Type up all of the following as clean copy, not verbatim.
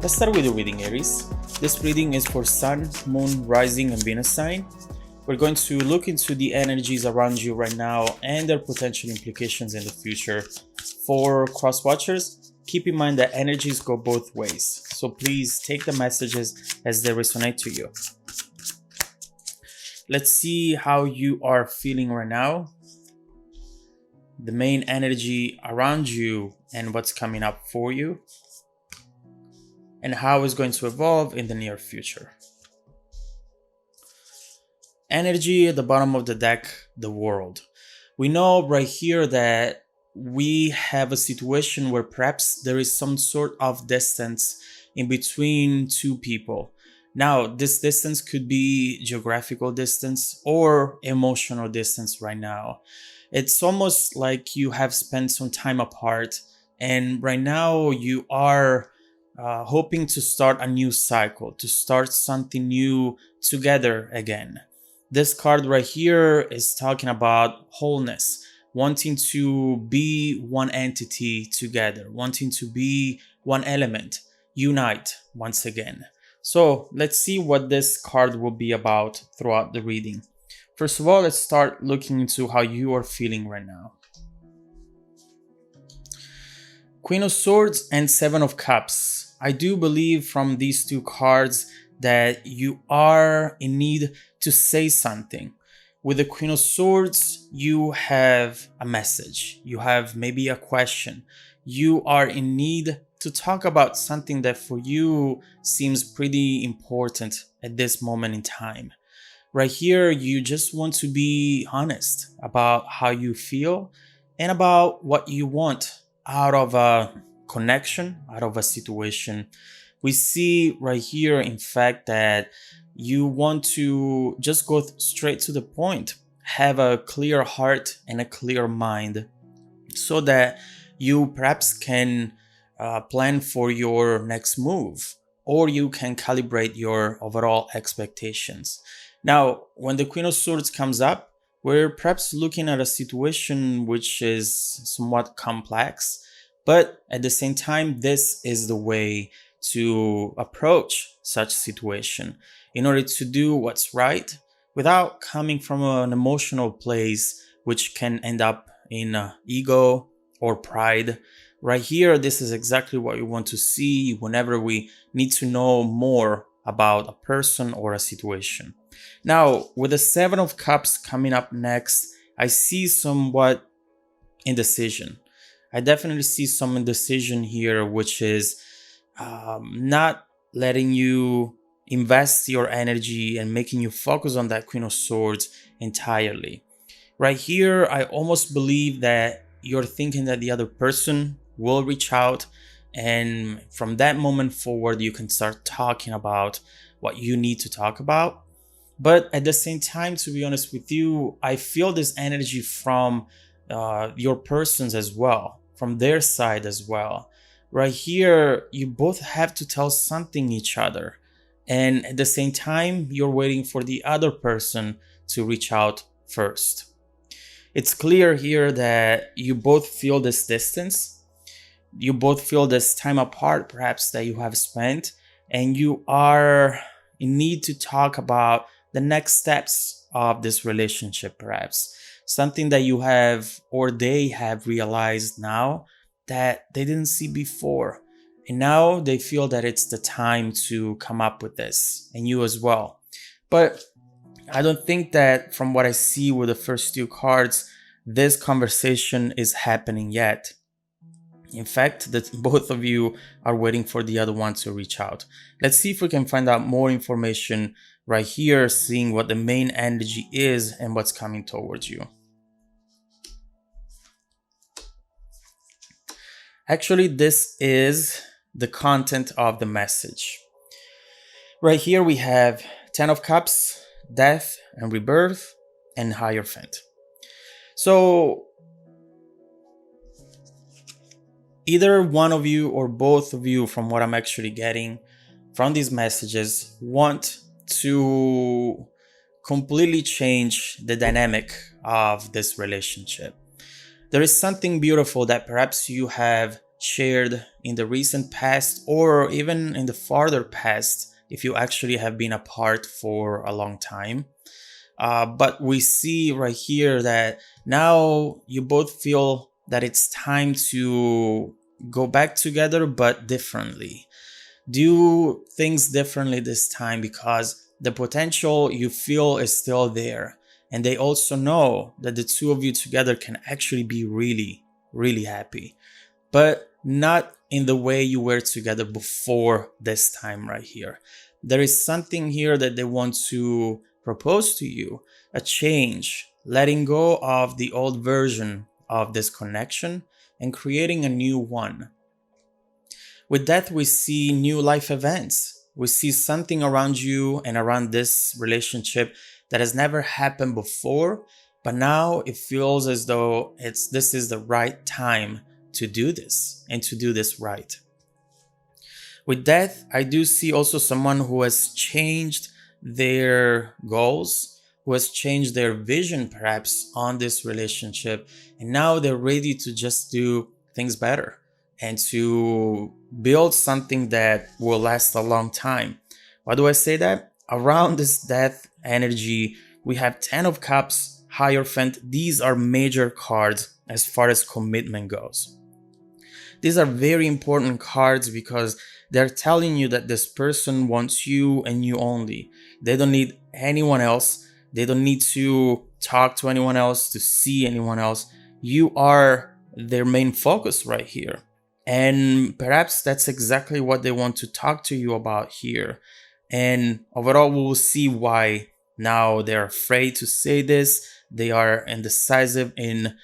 Let's start with the reading, Aries. This reading is for Sun, Moon, Rising, and Venus sign. We're going to look into the energies around you right now and their potential implications in the future. For cross watchers, keep in mind that energies go both ways, so please take the messages as they resonate to you. Let's see how you are feeling right now, the main energy around you and what's coming up for you, and how it's going to evolve in the near future. Energy at the bottom of the deck, the world. We know right here that we have a situation where perhaps there is some sort of distance in between two people. Now, this distance could be geographical distance or emotional distance right now. It's almost like you have spent some time apart, and right now you are hoping to start a new cycle, to start something new together again. This card right here is talking about wholeness, wanting to be one entity together, wanting to be one element, unite once again. So let's see what this card will be about throughout the reading. First of all, let's start looking into how you are feeling right now. Queen of Swords and Seven of Cups. I do believe from these two cards that you are in need to say something. With the Queen of Swords, you have a message. You have maybe a question. You are in need to talk about something that for you seems pretty important at this moment in time. Right here, you just want to be honest about how you feel and about what you want out of a connection, out of a situation. We see right here, in fact, that you want to just go straight to the point, have a clear heart and a clear mind, so that you perhaps can plan for your next move, or you can calibrate your overall expectations. Now, when the Queen of Swords comes up, we're perhaps looking at a situation which is somewhat complex, but at the same time, this is the way to approach such situation in order to do what's right without coming from an emotional place, which can end up in ego or pride. Right here, this is exactly what we want to see whenever we need to know more about a person or a situation. Now, with the Seven of Cups coming up next, I see somewhat indecision. I definitely see some indecision here, which is not letting you invest your energy and making you focus on that Queen of Swords entirely. Right here, I almost believe that you're thinking that the other person will reach out, and from that moment forward, you can start talking about what you need to talk about. But at the same time, to be honest with you, I feel this energy from your persons as well, from their side as well. Right here, you both have to tell something each other, and at the same time, you're waiting for the other person to reach out first. It's clear here that you both feel this distance, you both feel this time apart perhaps that you have spent, and you are in need to talk about the next steps of this relationship, perhaps something that you have or they have realized now that they didn't see before, and now they feel that it's the time to come up with this, and you as well. But I don't think that, from what I see with the first two cards, this conversation is happening yet. In fact, that both of you are waiting for the other one to reach out. Let's see if we can find out more information right here, seeing what the main energy is and what's coming towards you. Actually, this is the content of the message. Right here we have Ten of Cups, Death and Rebirth, and Hierophant. So either one of you or both of you, from what I'm actually getting from these messages, want to completely change the dynamic of this relationship. There is something beautiful that perhaps you have shared in the recent past or even in the farther past if you actually have been apart for a long time. But we see right here that now you both feel that it's time to go back together, but differently. Do things differently this time because the potential you feel is still there. And they also know that the two of you together can actually be really, really happy, but not in the way you were together before this time right here. There is something here that they want to propose to you, a change, letting go of the old version of this connection and creating a new one. With that, we see new life events. We see something around you and around this relationship that has never happened before, but now it feels as though this is the right time to do this and to do this right. With that, I do see also someone who has changed their goals, who has changed their vision perhaps on this relationship, and now they're ready to just do things better and to build something that will last a long time. Why do I say that? Around this death energy, we have 10 of Cups, Hierophant. These are major cards as far as commitment goes. These are very important cards because they're telling you that this person wants you and you only. They don't need anyone else. They don't need to talk to anyone else, to see anyone else. You are their main focus right here. And perhaps that's exactly what they want to talk to you about here. And overall, we will see why now they're afraid to say this. They are indecisive in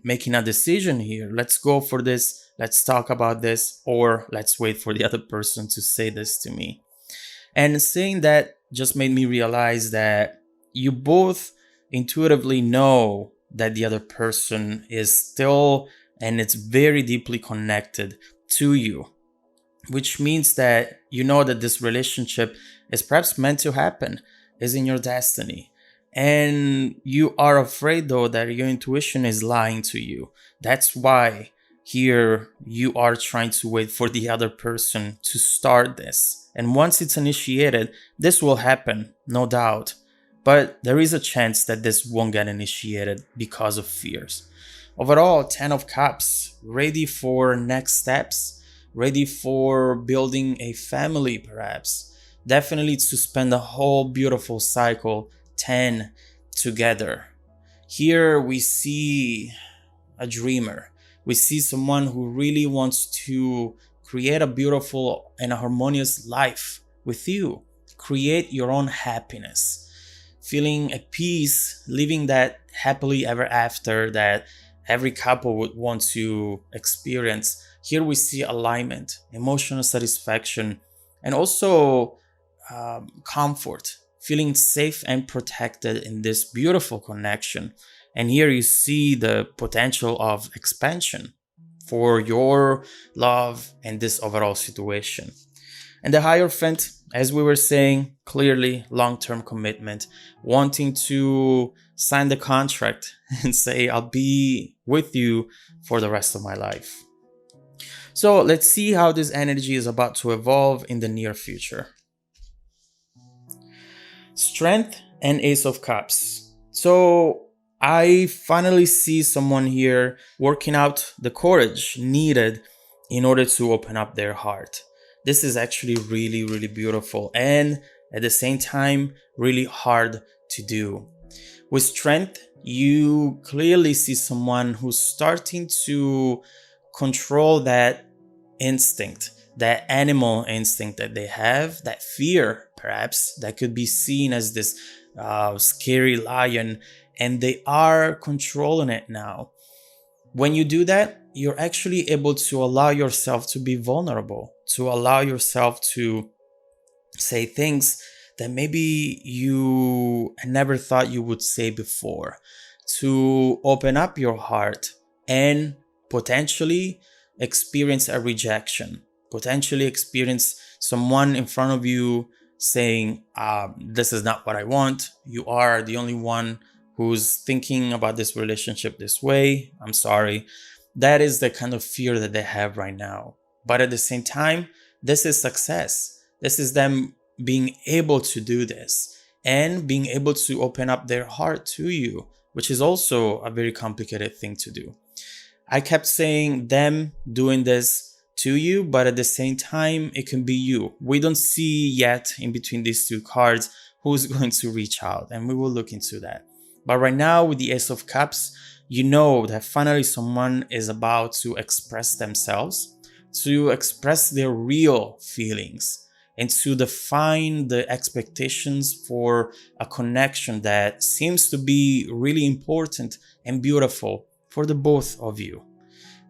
making a decision here. Let's go for this. Let's talk about this, or let's wait for the other person to say this to me. And saying that just made me realize that you both intuitively know that the other person is still and it's very deeply connected to you, which means that you know that this relationship is perhaps meant to happen, is in your destiny. And you are afraid though that your intuition is lying to you. That's why here you are trying to wait for the other person to start this. And once it's initiated, this will happen, no doubt. But there is a chance that this won't get initiated because of fears. Overall, 10 of Cups, ready for next steps, ready for building a family perhaps. Definitely to spend a whole beautiful cycle, 10 together. Here we see a dreamer. We see someone who really wants to create a beautiful and a harmonious life with you. Create your own happiness. Feeling at peace, living that happily ever after that every couple would want to experience. Here we see alignment, emotional satisfaction, and also comfort, feeling safe and protected in this beautiful connection. And here you see the potential of expansion for your love and this overall situation. And the Hierophant, as we were saying, clearly long-term commitment, wanting to sign the contract and say, I'll be with you for the rest of my life. So let's see how this energy is about to evolve in the near future. Strength and Ace of Cups. So I finally see someone here working out the courage needed in order to open up their heart. This is actually really, really beautiful and at the same time, really hard to do. With Strength, you clearly see someone who's starting to control that instinct, that animal instinct that they have, that fear perhaps that could be seen as this scary lion, and they are controlling it now. When you do that, you're actually able to allow yourself to be vulnerable, to allow yourself to say things that maybe you never thought you would say before, to open up your heart and potentially experience a rejection, potentially experience someone in front of you saying, this is not what I want. You are the only one who's thinking about this relationship this way. I'm sorry. That is the kind of fear that they have right now. But at the same time, this is success. This is them being able to do this and being able to open up their heart to you, which is also a very complicated thing to do. I kept saying them doing this to you, but at the same time, it can be you. We don't see yet in between these two cards who's going to reach out, and we will look into that. But right now, with the Ace of Cups, you know that finally someone is about to express themselves, to express their real feelings, and to define the expectations for a connection that seems to be really important and beautiful for the both of you.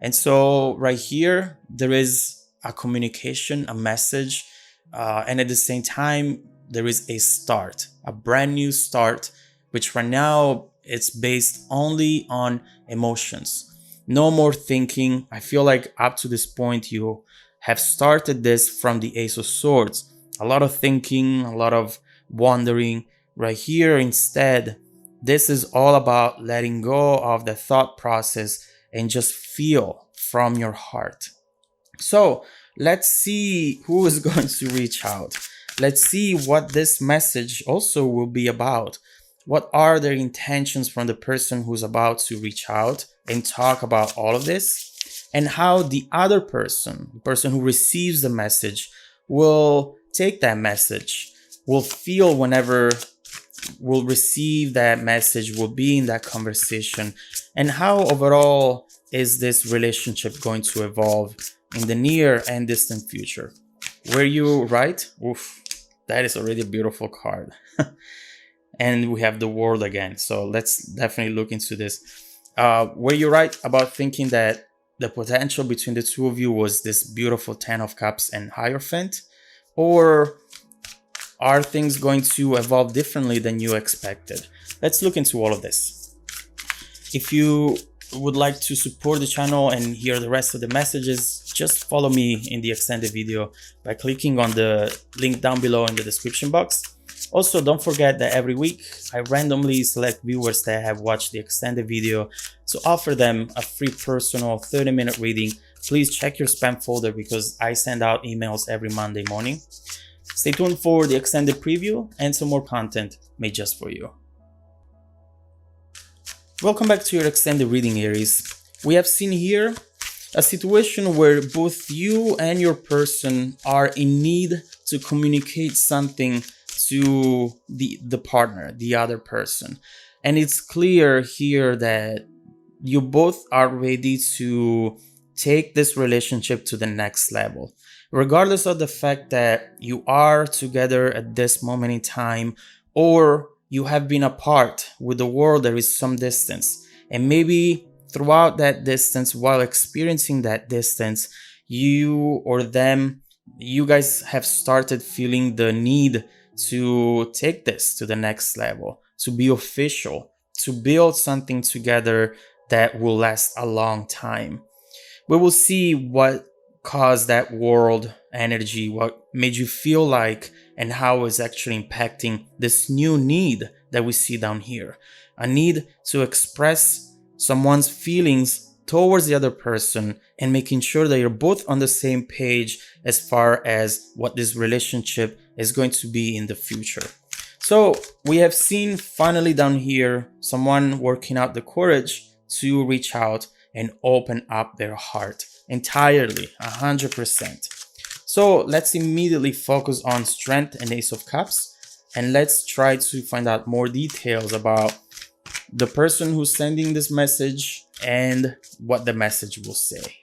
And so right here, there is a communication, a message, and at the same time, there is a start, a brand new start, which right now it's based only on emotions. No more thinking. I feel like up to this point, you have started this from the Ace of Swords. A lot of thinking, a lot of wondering. Right here, instead, this is all about letting go of the thought process and just feel from your heart. So let's see who is going to reach out. Let's see what this message also will be about. What are their intentions from the person who's about to reach out and talk about all of this? And how the other person, the person who receives the message, will take that message, will feel whenever will receive that message, will be in that conversation, and how overall is this relationship going to evolve in the near and distant future. Were you right? Oof, that is already a beautiful card. And we have the world again, so let's definitely look into this. Were you right about thinking that the potential between the two of you was this beautiful Ten of Cups and Hierophant? Or are things going to evolve differently than you expected? Let's look into all of this. If you would like to support the channel and hear the rest of the messages, just follow me in the extended video by clicking on the link down below in the description box. Also, don't forget that every week I randomly select viewers that have watched the extended video to offer them a free personal 30-minute reading. Please check your spam folder because I send out emails every Monday morning. Stay tuned for the extended preview and some more content made just for you. Welcome back to your extended reading, Aries. We have seen here a situation where both you and your person are in need to communicate something to the partner, the other person. And it's clear here that you both are ready to take this relationship to the next level. Regardless of the fact that you are together at this moment in time, or you have been apart with the world, there is some distance. And maybe throughout that distance, while experiencing that distance, you or them, you guys have started feeling the need to take this to the next level, to be official, to build something together that will last a long time. We will see what caused that world energy, what made you feel like, and how it's actually impacting this new need that we see down here. A need to express someone's feelings towards the other person and making sure that you're both on the same page as far as what this relationship is going to be in the future. So we have seen finally down here someone working out the courage to reach out and open up their heart entirely, 100%. So let's immediately focus on Strength and Ace of Cups, and let's try to find out more details about the person who's sending this message and what the message will say.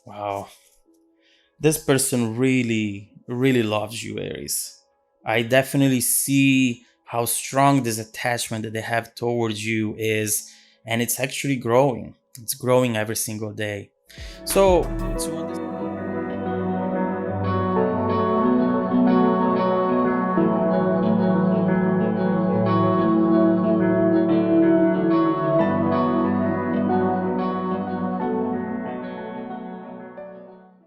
Wow. This person really loves you, Aries. I definitely see how strong this attachment that they have towards you is, and it's actually growing. It's growing every single day. So to understand